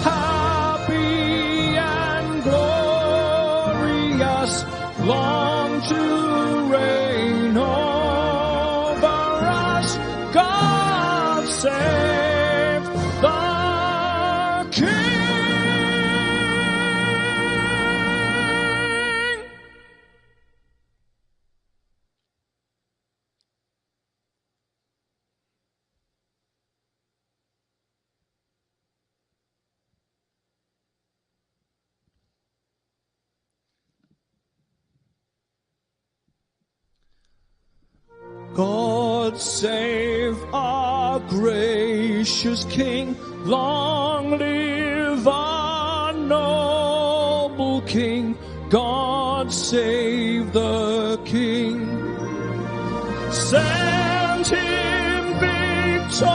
happy and glorious, long to reign over us. God save the King. God save our gracious King, long live our noble King. God save the King. Send him victorious,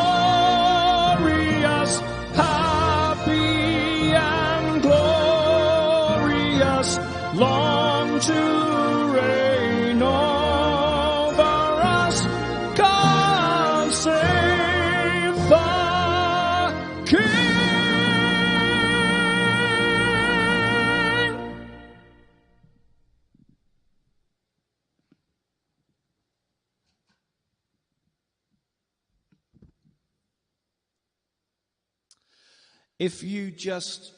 happy and glorious, long to reign over us. God save the King. If you just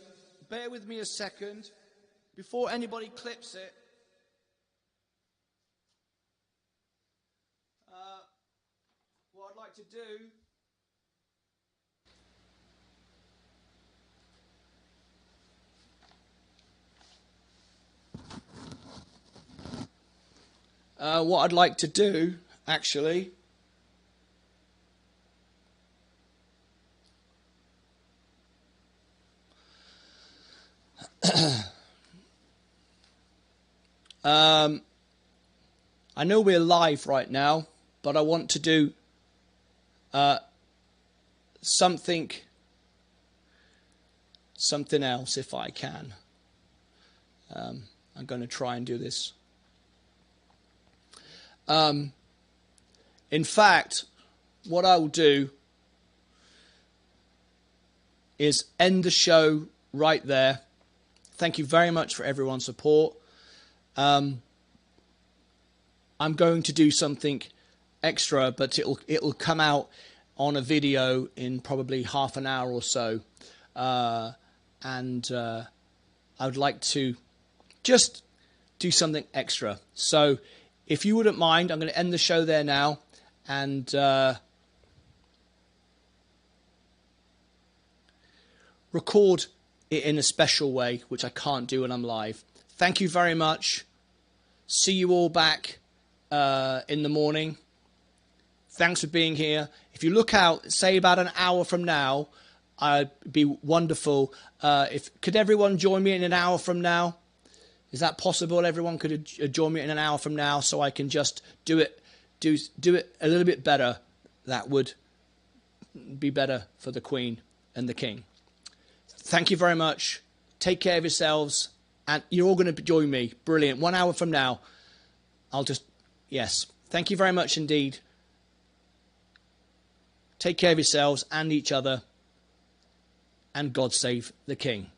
bear with me a second, before anybody clips it, what I'd like to do actually, I know we're live right now, but I want to do something else if I can. I'm going to try and do this. In fact, what I will do is end the show right there. Thank you very much for everyone's support. I'm going to do something extra, but it'll come out on a video in probably half an hour or so. I would like to just do something extra. So if you wouldn't mind, I'm going to end the show there now and record it in a special way, which I can't do when I'm live. Thank you very much. See you all back in the morning. Thanks for being here. If you look out, say about an hour from now, I'd be wonderful. Could everyone join me in an hour from now? Is that possible? Everyone could join me in an hour from now, so I can just do it a little bit better. That would be better for the Queen and the King. Thank you very much. Take care of yourselves, and you're all going to join me. Brilliant. 1 hour from now, yes. Thank you very much indeed. Take care of yourselves and each other, and God save the King.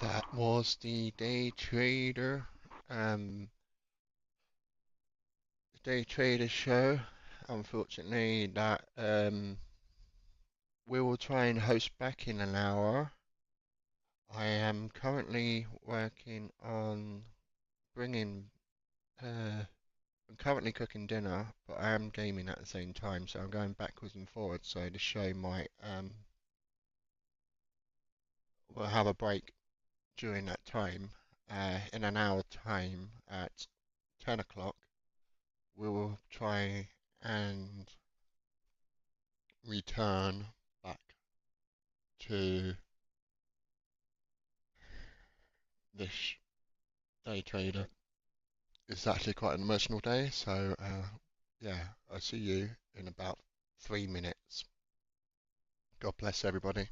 That was the Day Trader show. Unfortunately, that we will try and host back in an hour. I am currently working on I'm currently cooking dinner, but I am gaming at the same time, so I'm going backwards and forwards, so the show might will have a break during that time, in an hour time at 10 o'clock, we will try and return back to this day trader. It's actually quite an emotional day, so yeah, I'll see you in about 3 minutes. God bless everybody.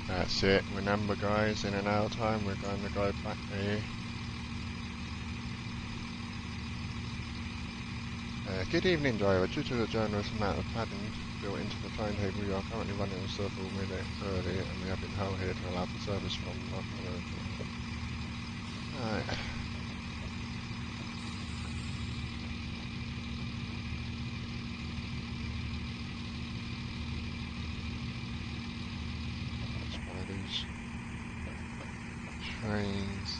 That's it. Remember, guys, in an hour time, we're going to go back there. Good evening, driver. Due to the generous amount of padding built into the timetable, we are currently running a several minutes early, and we have been held here to allow for service from Alright. That's one of these trains.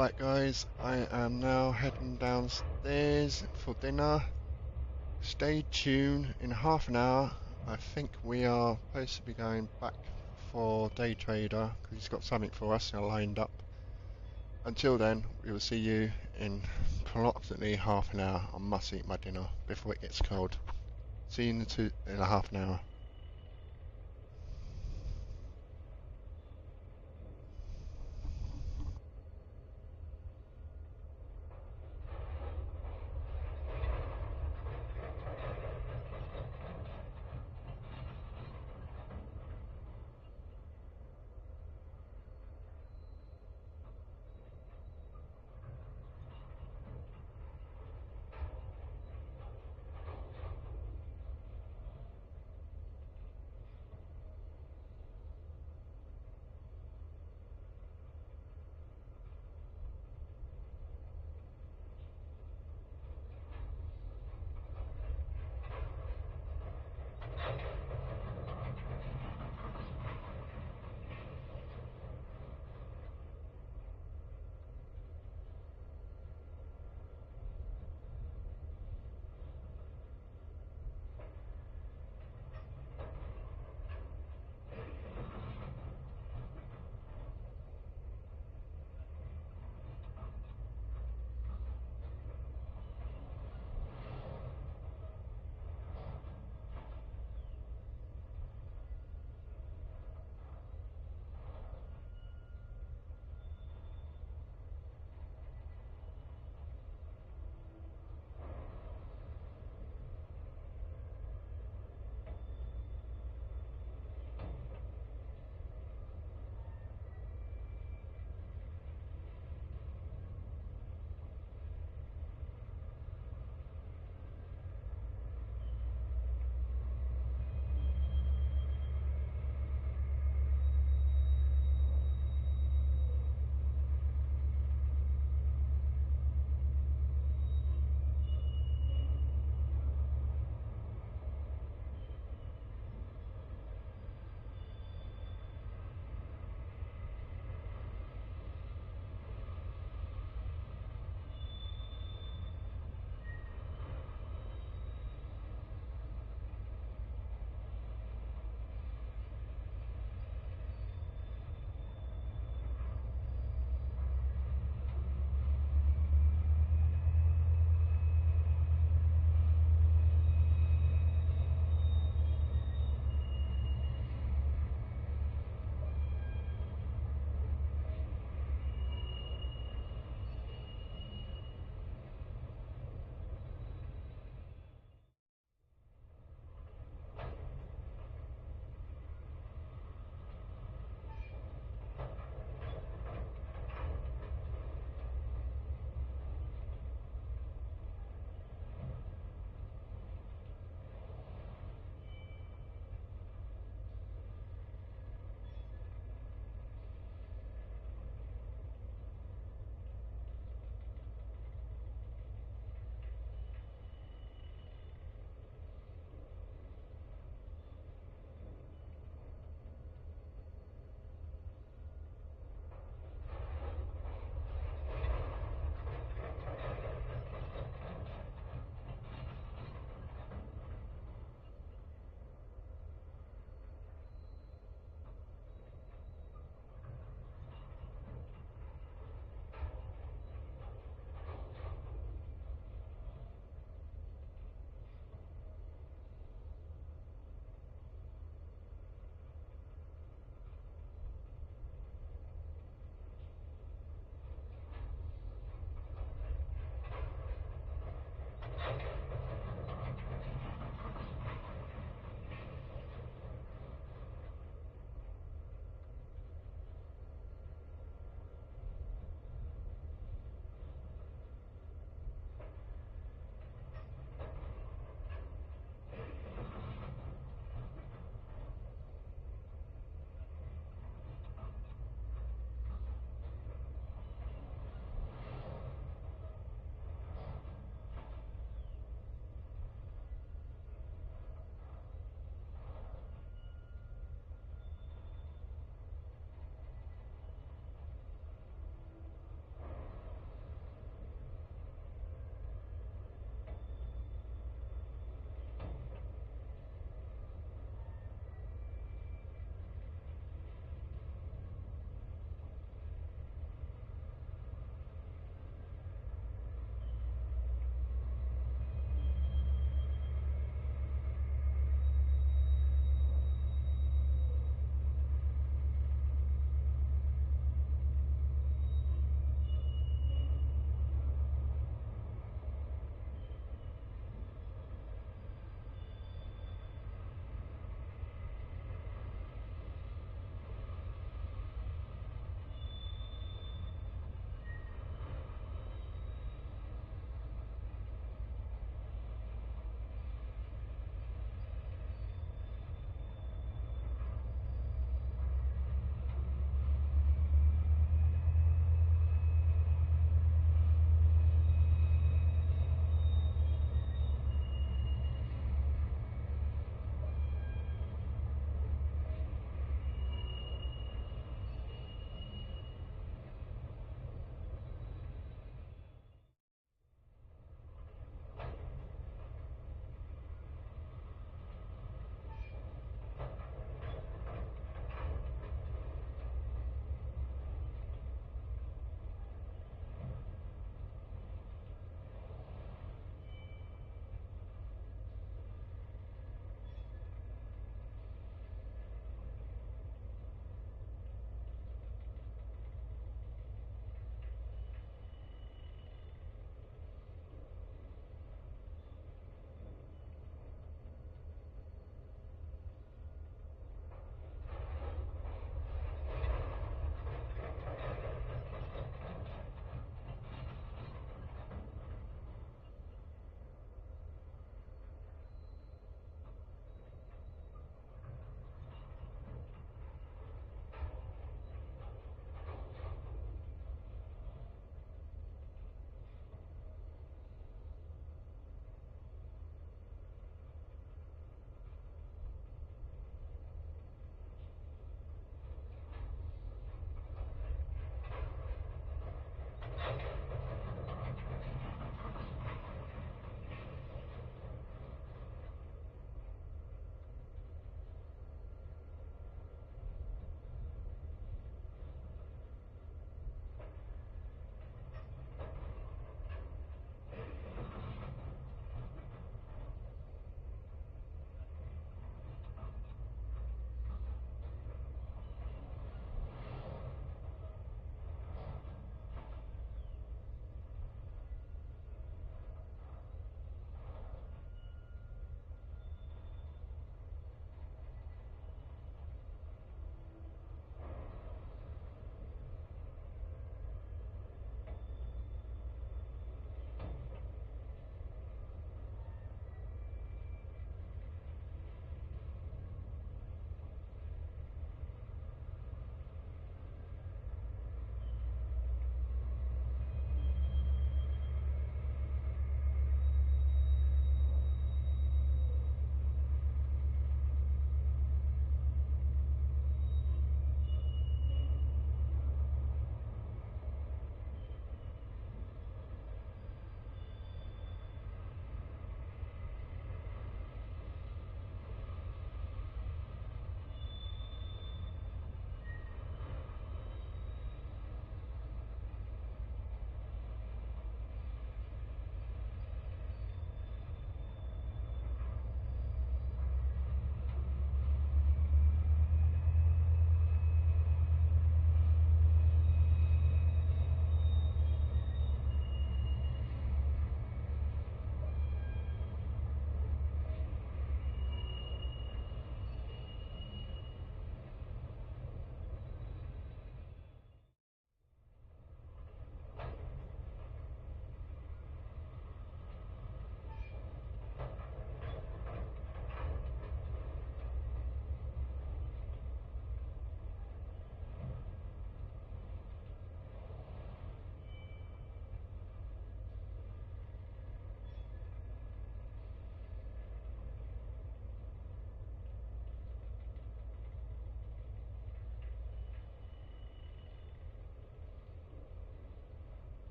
Right guys, I am now heading downstairs for dinner. Stay tuned. In half an hour I think we are supposed to be going back for Day Trader because he's got something for us lined up. Until then, we will see you in approximately half an hour. I must eat my dinner before it gets cold. See you in a half an hour.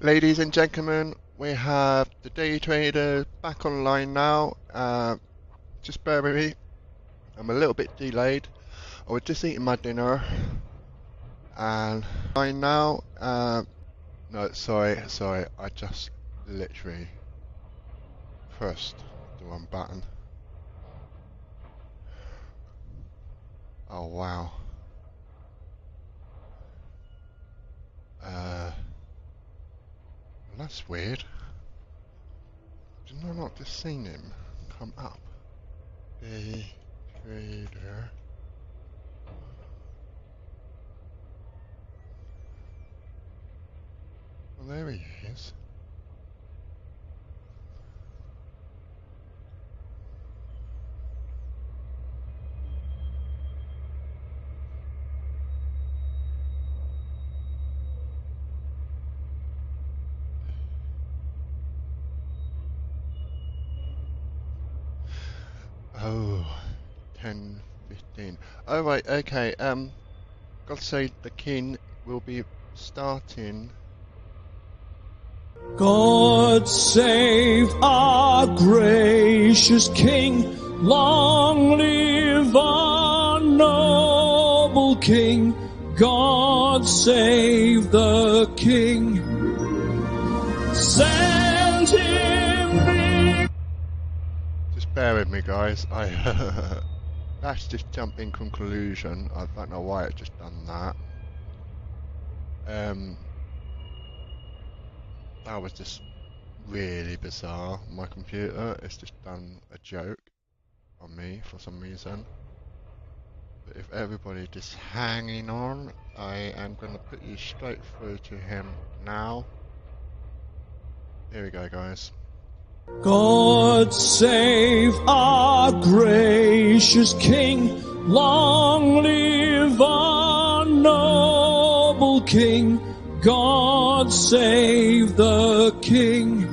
Ladies and gentlemen, we have the day trader back online now. Just bear with me. I'm a little bit delayed. I was just eating my dinner. And right now, no, sorry. I just literally pressed the wrong button. Oh wow. That's weird. Did I not just seen him come up? Day trader. Well, there he is. Oh, 10:15. Oh right, okay. God Save the King will be starting. God save our gracious King, long live our noble King. God save the King, send him victory. Just bear with me, guys. That's just jumping conclusion. I don't know why it just done that. That was just really bizarre. My computer, it's just done a joke on me for some reason. But if everybody just hanging on, I am going to put you straight through to him now. Here we go, guys. God save our gracious King, long live our noble King. God save the King,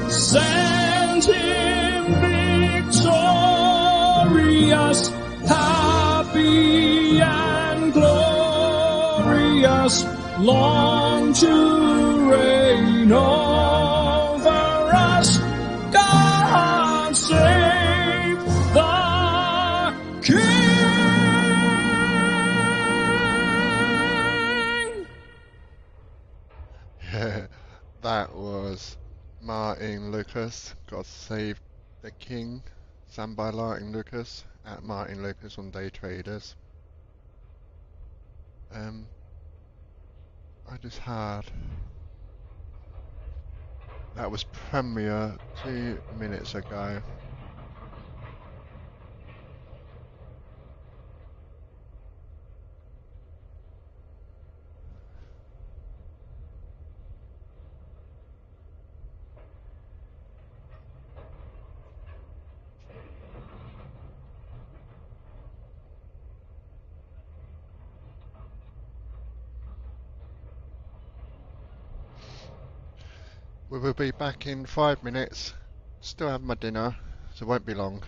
send him victorious, happy and glorious, long to reign over us. God save the King. That was Martin Lucas, God Save the King, sung by Martin Lucas at Martin Lucas on Day Traders. I just had, that was premiere 2 minutes ago. We will be back in 5 minutes. Still have my dinner, so it won't be long.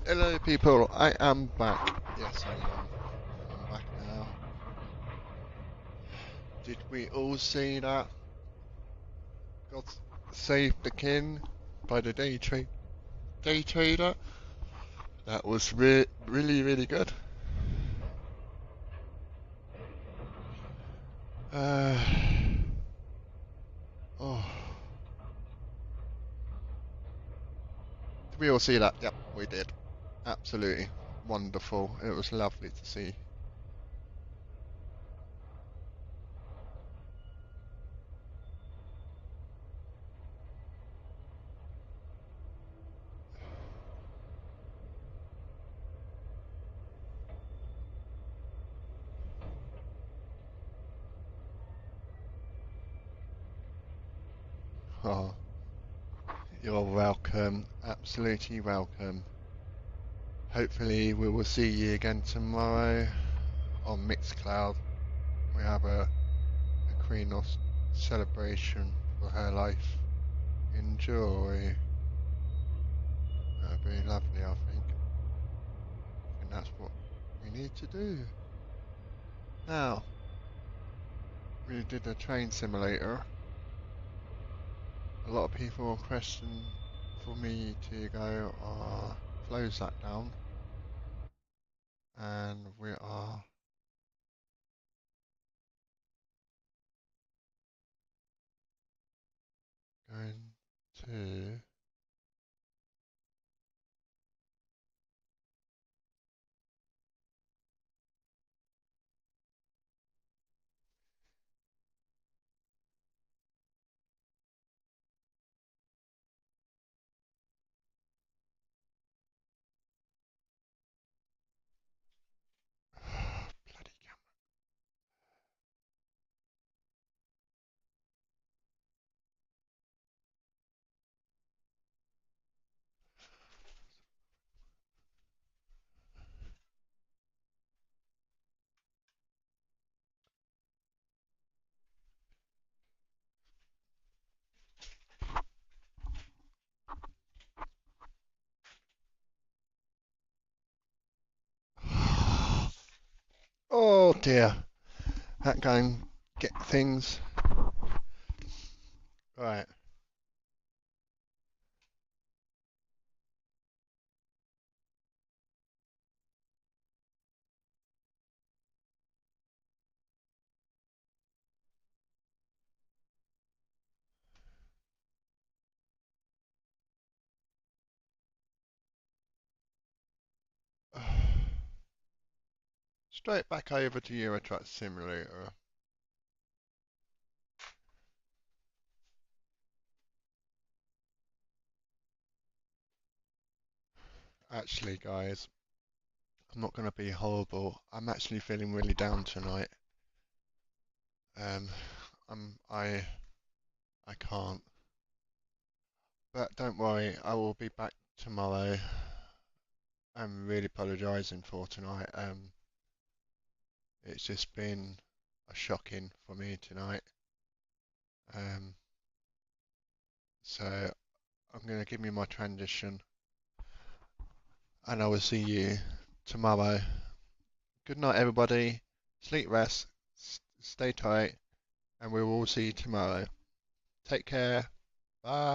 Hello people, I am back. Yes, I am. I'm back now. Did we all see that? God Save the King by the day trader? That was really, really good. Oh. Did we all see that? Yep, we did. Absolutely wonderful. It was lovely to see. Oh, you're welcome. Absolutely welcome. Hopefully we will see you again tomorrow on Mixcloud. We have a Queen of celebration for her life. Enjoy. That'd be lovely, I think. And that's what we need to do. Now, we did a train simulator. A lot of people question for me to go close that down. And we are going to oh dear, that going get things right. Straight back over to Euro Truck Simulator. Actually, guys, I'm not going to be horrible. I'm actually feeling really down tonight. I can't. But don't worry, I will be back tomorrow. I'm really apologising for tonight. It's just been a shocking for me tonight. So I'm going to give you my transition, and I will see you tomorrow. Good night, everybody. Sleep, rest, stay tight, and we will see you tomorrow. Take care. Bye.